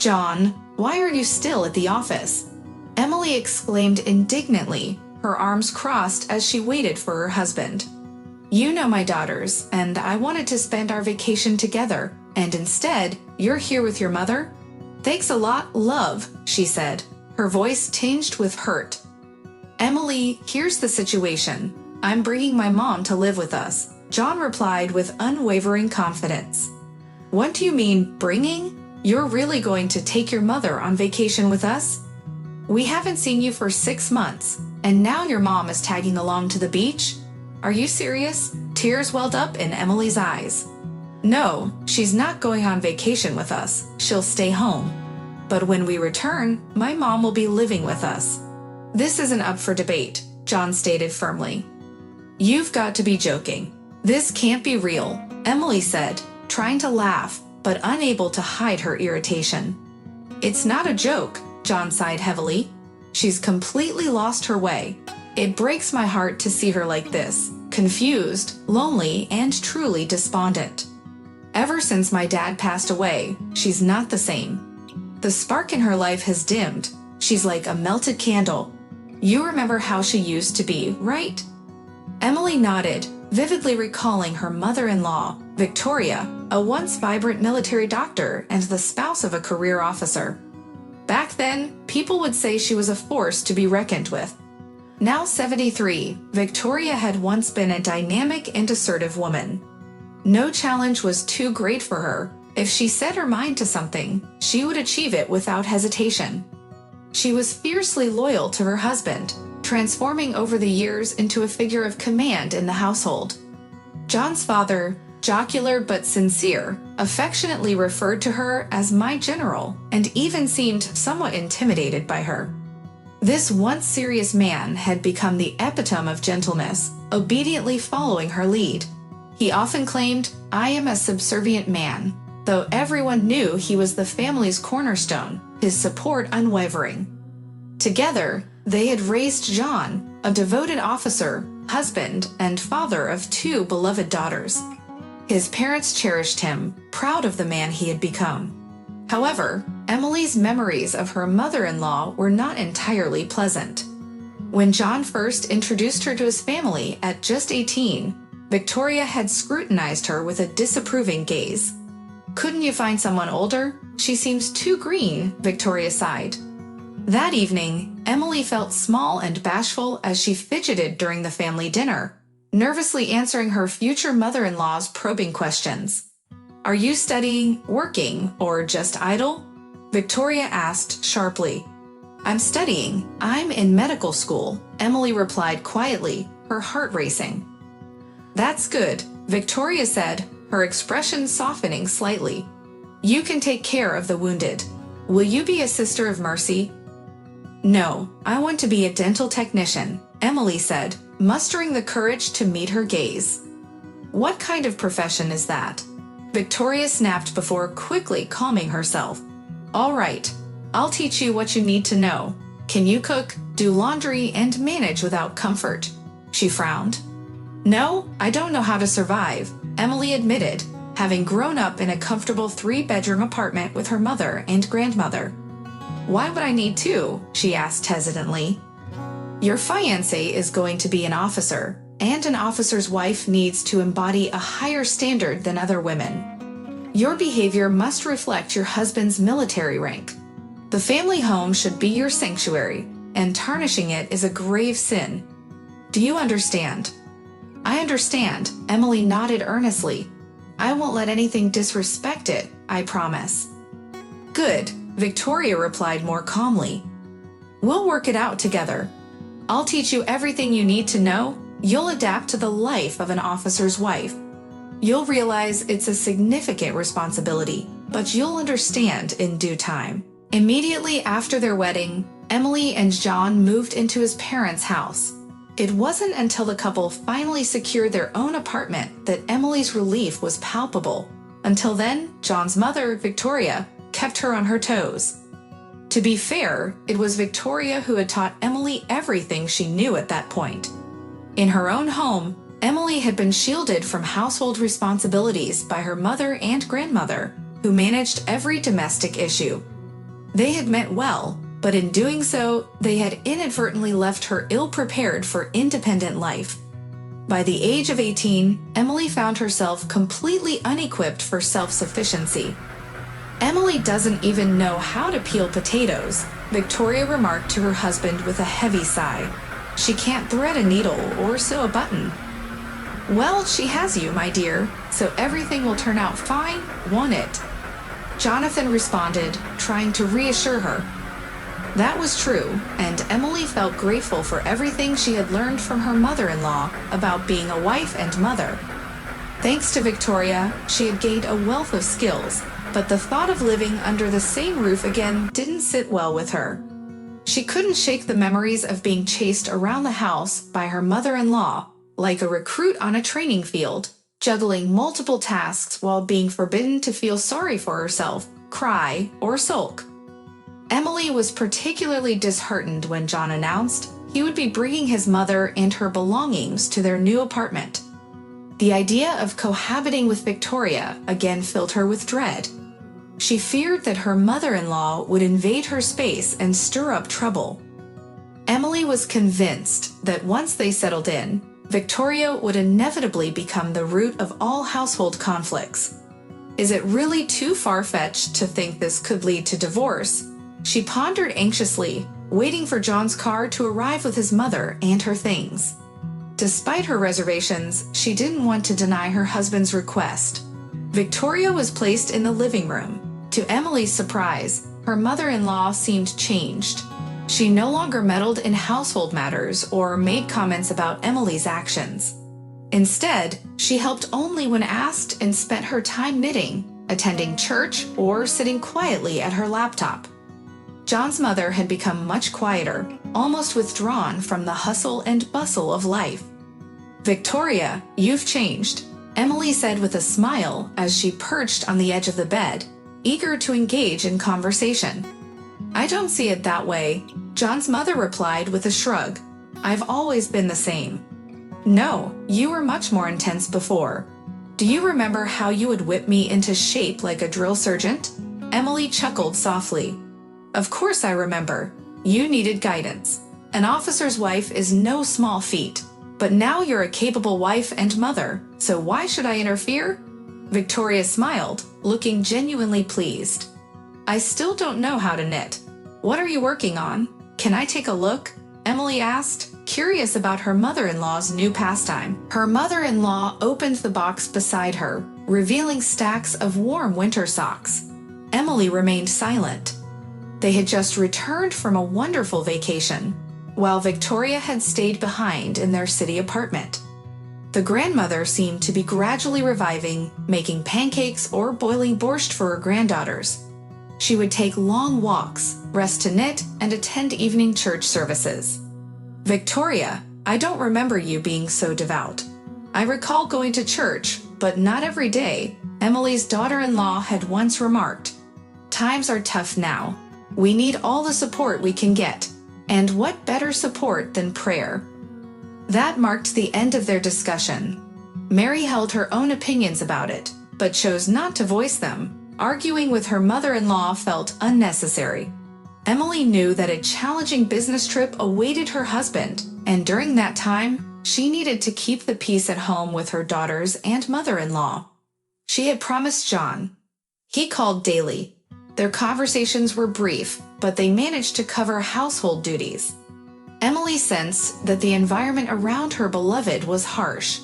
"John, why are you still at the office?" Emily exclaimed indignantly, her arms crossed as she waited for her husband. "You know my daughters, and I wanted to spend our vacation together, and instead, you're here with your mother? Thanks a lot, love," she said, her voice tinged with hurt. "Emily, here's the situation. I'm bringing my mom to live with us," John replied with unwavering confidence. "What do you mean, bringing? You're really going to take your mother on vacation with us? We haven't seen you for 6 months, and now your mom is tagging along to the beach? Are you serious?" Tears welled up in Emily's eyes. "No, she's not going on vacation with us. She'll stay home. But when we return, my mom will be living with us." "This isn't up for debate," John stated firmly. "You've got to be joking. This can't be real," Emily said, trying to laugh, but unable to hide her irritation. "It's not a joke," John sighed heavily. "She's completely lost her way. It breaks my heart to see her like this, confused, lonely, and truly despondent. Ever since my dad passed away, she's not the same. The spark in her life has dimmed. She's like a melted candle. You remember how she used to be, right?" Emily nodded, vividly recalling her mother-in-law, Victoria, a once vibrant military doctor and the spouse of a career officer. Back then, people would say she was a force to be reckoned with. Now 73, Victoria had once been a dynamic and assertive woman. No challenge was too great for her. If she set her mind to something, she would achieve it without hesitation. She was fiercely loyal to her husband, transforming over the years into a figure of command in the household. John's father, jocular but sincere, affectionately referred to her as "my general," and even seemed somewhat intimidated by her. This once serious man had become the epitome of gentleness, obediently following her lead. He often claimed, "I am a subservient man," though everyone knew he was the family's cornerstone, his support unwavering. Together, they had raised John, a devoted officer, husband, and father of 2 beloved daughters. His parents cherished him, proud of the man he had become. However, Emily's memories of her mother-in-law were not entirely pleasant. When John first introduced her to his family at just 18, Victoria had scrutinized her with a disapproving gaze. "Couldn't you find someone older? She seems too green," Victoria sighed. That evening, Emily felt small and bashful as she fidgeted during the family dinner, nervously answering her future mother-in-law's probing questions. "Are you studying, working, or just idle?" Victoria asked sharply. "I'm studying. I'm in medical school," Emily replied quietly, her heart racing. "That's good," Victoria said, her expression softening slightly. "You can take care of the wounded. Will you be a sister of mercy?" "No, I want to be a dental technician," Emily said, mustering the courage to meet her gaze. "What kind of profession is that?" Victoria snapped before quickly calming herself. "All right, I'll teach you what you need to know. Can you cook, do laundry, and manage without comfort?" She frowned. "No, I don't know how to survive," Emily admitted, having grown up in a comfortable 3-bedroom apartment with her mother and grandmother. "Why would I need to?" she asked hesitantly. "Your fiancé is going to be an officer, and an officer's wife needs to embody a higher standard than other women. Your behavior must reflect your husband's military rank. The family home should be your sanctuary, and tarnishing it is a grave sin. Do you understand?" "I understand," Emily nodded earnestly. "I won't let anything disrespect it, I promise." "Good," Victoria replied more calmly. "We'll work it out together. I'll teach you everything you need to know. You'll adapt to the life of an officer's wife. You'll realize it's a significant responsibility, but you'll understand in due time." Immediately after their wedding, Emily and John moved into his parents' house. It wasn't until the couple finally secured their own apartment that Emily's relief was palpable. Until then, John's mother, Victoria, kept her on her toes. To be fair, it was Victoria who had taught Emily everything she knew at that point. In her own home, Emily had been shielded from household responsibilities by her mother and grandmother, who managed every domestic issue. They had meant well, but in doing so, they had inadvertently left her ill-prepared for independent life. By the age of 18, Emily found herself completely unequipped for self-sufficiency. "Emily doesn't even know how to peel potatoes," Victoria remarked to her husband with a heavy sigh. "She can't thread a needle or sew a button." "Well, she has you, my dear, so everything will turn out fine, won't it?" Jonathan responded, trying to reassure her. That was true, and Emily felt grateful for everything she had learned from her mother-in-law about being a wife and mother. Thanks to Victoria, she had gained a wealth of skills, but the thought of living under the same roof again didn't sit well with her. She couldn't shake the memories of being chased around the house by her mother-in-law, like a recruit on a training field, juggling multiple tasks while being forbidden to feel sorry for herself, cry, or sulk. Emily was particularly disheartened when John announced he would be bringing his mother and her belongings to their new apartment. The idea of cohabiting with Victoria again filled her with dread. She feared that her mother-in-law would invade her space and stir up trouble. Emily was convinced that once they settled in, Victoria would inevitably become the root of all household conflicts. Is it really too far-fetched to think this could lead to divorce? She pondered anxiously, waiting for John's car to arrive with his mother and her things. Despite her reservations, she didn't want to deny her husband's request. Victoria was placed in the living room. To Emily's surprise, her mother-in-law seemed changed. She no longer meddled in household matters or made comments about Emily's actions. Instead, she helped only when asked and spent her time knitting, attending church, or sitting quietly at her laptop. John's mother had become much quieter, almost withdrawn from the hustle and bustle of life. "Victoria, you've changed," Emily said with a smile as she perched on the edge of the bed, eager to engage in conversation. "I don't see it that way," John's mother replied with a shrug. "I've always been the same." "No, you were much more intense before. Do you remember how you would whip me into shape like a drill sergeant?" Emily chuckled softly. "Of course I remember. You needed guidance. An officer's wife is no small feat. But now you're a capable wife and mother, so why should I interfere?" Victoria smiled, looking genuinely pleased. "I still don't know how to knit. What are you working on? Can I take a look?" Emily asked, curious about her mother-in-law's new pastime. Her mother-in-law opened the box beside her, revealing stacks of warm winter socks. Emily remained silent. They had just returned from a wonderful vacation, while Victoria had stayed behind in their city apartment. The grandmother seemed to be gradually reviving, making pancakes or boiling borscht for her granddaughters. She would take long walks, rest to knit, and attend evening church services. "Victoria, I don't remember you being so devout. I recall going to church, but not every day," Emily's daughter-in-law had once remarked. "Times are tough now. We need all the support we can get. And what better support than prayer?" That marked the end of their discussion. Mary held her own opinions about it, but chose not to voice them. Arguing with her mother-in-law felt unnecessary. Emily knew that a challenging business trip awaited her husband, and during that time, she needed to keep the peace at home with her daughters and mother-in-law. She had promised John. He called daily. Their conversations were brief, but they managed to cover household duties. Emily sensed that the environment around her beloved was harsh.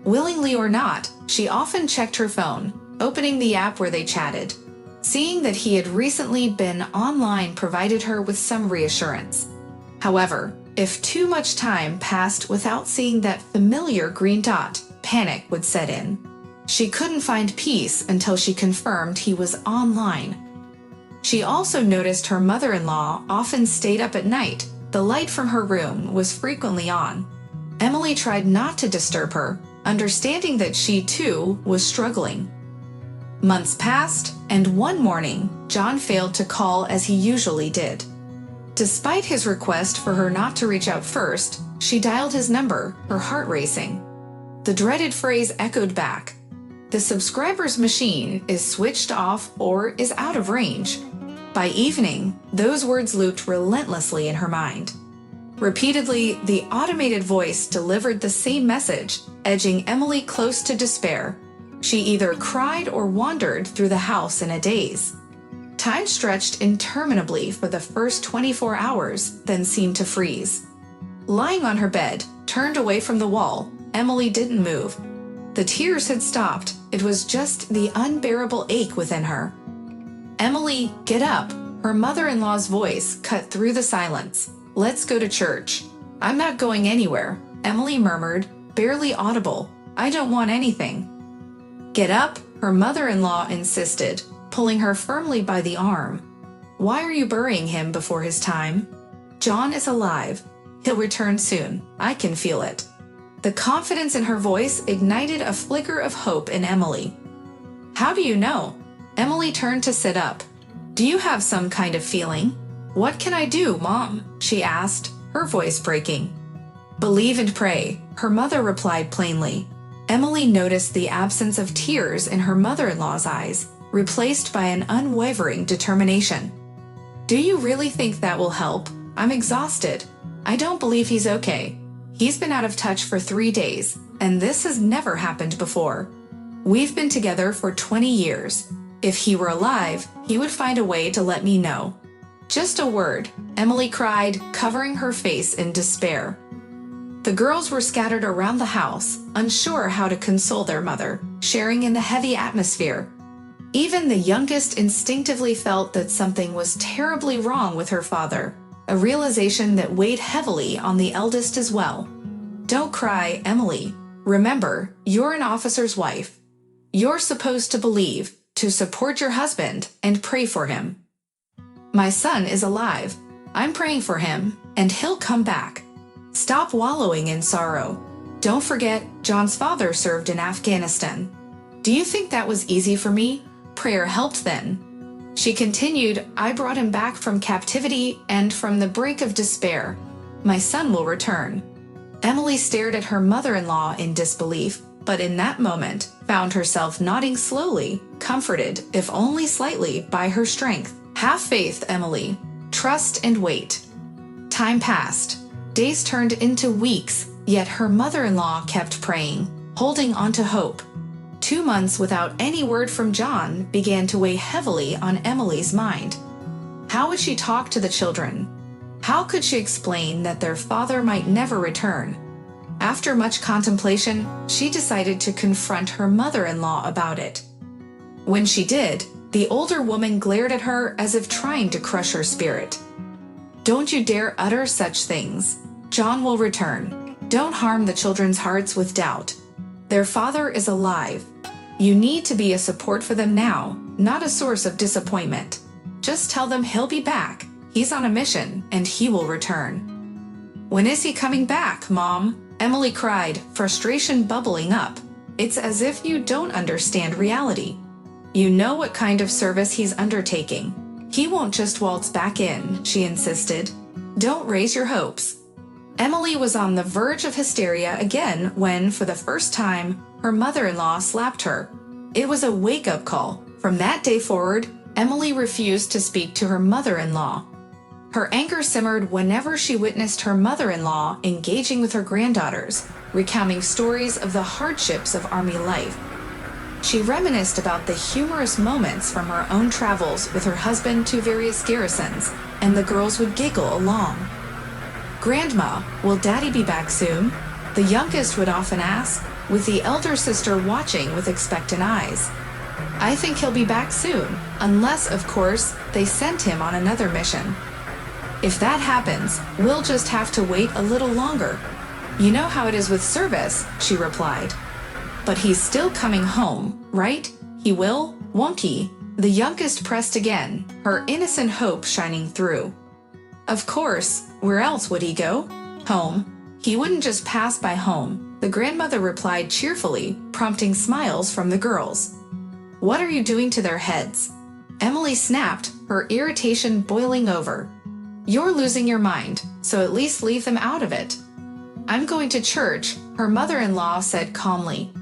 Willingly or not, she often checked her phone, opening the app where they chatted. Seeing that he had recently been online provided her with some reassurance. However, if too much time passed without seeing that familiar green dot, panic would set in. She couldn't find peace until she confirmed he was online. She also noticed her mother-in-law often stayed up at night. The light from her room was frequently on. Emily tried not to disturb her, understanding that she too was struggling. Months passed, and one morning, John failed to call as he usually did. Despite his request for her not to reach out first, she dialed his number, her heart racing. The dreaded phrase echoed back. "The subscriber's machine is switched off or is out of range." By evening, those words looped relentlessly in her mind. Repeatedly, the automated voice delivered the same message, edging Emily close to despair. She either cried or wandered through the house in a daze. Time stretched interminably for the first 24 hours, then seemed to freeze. Lying on her bed, turned away from the wall, Emily didn't move. The tears had stopped. It was just the unbearable ache within her. "Emily, get up!" Her mother-in-law's voice cut through the silence. "Let's go to church." "I'm not going anywhere," Emily murmured, barely audible. "I don't want anything." "Get up," her mother-in-law insisted, pulling her firmly by the arm. "Why are you burying him before his time? John is alive. He'll return soon. I can feel it." The confidence in her voice ignited a flicker of hope in Emily. "How do you know?" Emily turned to sit up. "Do you have some kind of feeling?" "What can I do, Mom?" she asked, her voice breaking. "Believe and pray," her mother replied plainly. Emily noticed the absence of tears in her mother-in-law's eyes, replaced by an unwavering determination. "Do you really think that will help? I'm exhausted. I don't believe he's okay. He's been out of touch for 3 days, and this has never happened before. We've been together for 20 years. If he were alive, he would find a way to let me know." "Just a word," Emily cried, covering her face in despair. The girls were scattered around the house, unsure how to console their mother, sharing in the heavy atmosphere. Even the youngest instinctively felt that something was terribly wrong with her father, a realization that weighed heavily on the eldest as well. "Don't cry, Emily. Remember, you're an officer's wife. You're supposed to believe, to support your husband, and pray for him. My son is alive. I'm praying for him, and he'll come back. Stop wallowing in sorrow. Don't forget, John's father served in Afghanistan. Do you think that was easy for me? Prayer helped then." She continued, "I brought him back from captivity and from the brink of despair. My son will return." Emily stared at her mother-in-law in disbelief, but in that moment, found herself nodding slowly, comforted, if only slightly, by her strength. "Have faith, Emily. Trust and wait." Time passed. Days turned into weeks, yet her mother-in-law kept praying, holding on to hope. 2 months without any word from John began to weigh heavily on Emily's mind. How would she talk to the children? How could she explain that their father might never return? After much contemplation, she decided to confront her mother-in-law about it. When she did, the older woman glared at her as if trying to crush her spirit. "Don't you dare utter such things. John will return. Don't harm the children's hearts with doubt. Their father is alive. You need to be a support for them now, not a source of disappointment. Just tell them he'll be back. He's on a mission, and he will return." "When is he coming back, Mom?" Emily cried, frustration bubbling up. "It's as if you don't understand reality. You know what kind of service he's undertaking. He won't just waltz back in," she insisted. "Don't raise your hopes." Emily was on the verge of hysteria again when, for the first time, her mother-in-law slapped her. It was a wake-up call. From that day forward, Emily refused to speak to her mother-in-law. Her anger simmered whenever she witnessed her mother-in-law engaging with her granddaughters, recounting stories of the hardships of army life. She reminisced about the humorous moments from her own travels with her husband to various garrisons, and the girls would giggle along. "Grandma, will Daddy be back soon?" the youngest would often ask, with the elder sister watching with expectant eyes. "I think he'll be back soon, unless, of course, they sent him on another mission. If that happens, we'll just have to wait a little longer. You know how it is with service," she replied. "But he's still coming home, right? He will, won't he?" The youngest pressed again, her innocent hope shining through. "Of course, where else would he go? Home. He wouldn't just pass by home," the grandmother replied cheerfully, prompting smiles from the girls. "What are you doing to their heads?" Emily snapped, her irritation boiling over. "You're losing your mind, so at least leave them out of it." "I'm going to church," her mother-in-law said calmly.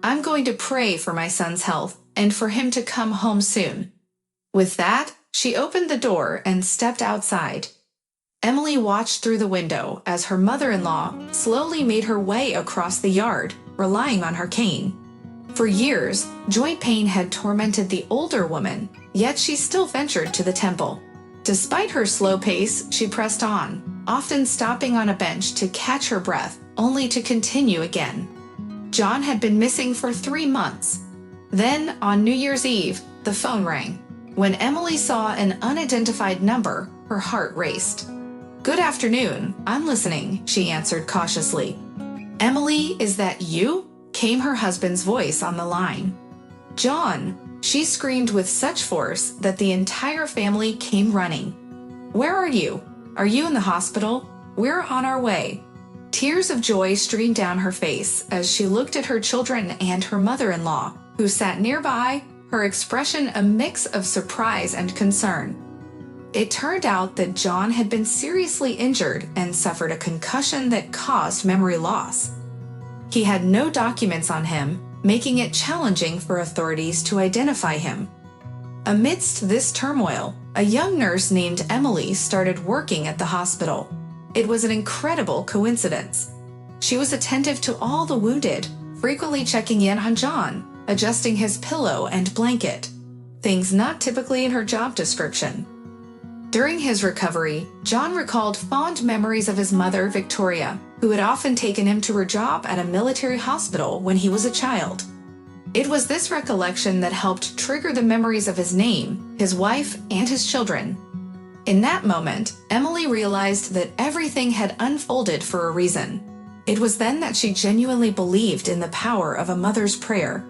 "I'm going to pray for my son's health, and for him to come home soon." With that, She opened the door and stepped outside. Emily watched through the window as her mother-in-law slowly made her way across the yard, relying on her cane. For years, joint pain had tormented the older woman, yet she still ventured to the temple. Despite her slow pace, she pressed on, often stopping on a bench to catch her breath, only to continue again. John had been missing for 3 months. Then, on New Year's Eve, the phone rang. When Emily saw an unidentified number, her heart raced. "Good afternoon, I'm listening," she answered cautiously. "Emily, is that you?" came her husband's voice on the line. "John," she screamed with such force that the entire family came running. "Where are you? Are you in the hospital? We're on our way." Tears of joy streamed down her face as she looked at her children and her mother-in-law, who sat nearby, her expression a mix of surprise and concern. It turned out that John had been seriously injured and suffered a concussion that caused memory loss. He had no documents on him, making it challenging for authorities to identify him. Amidst this turmoil, a young nurse named Emily started working at the hospital. It was an incredible coincidence. She was attentive to all the wounded, frequently checking in on John, adjusting his pillow and blanket, things not typically in her job description. During his recovery, John recalled fond memories of his mother, Victoria, who had often taken him to her job at a military hospital when he was a child. It was this recollection that helped trigger the memories of his name, his wife, and his children. In that moment, Emily realized that everything had unfolded for a reason. It was then that she genuinely believed in the power of a mother's prayer,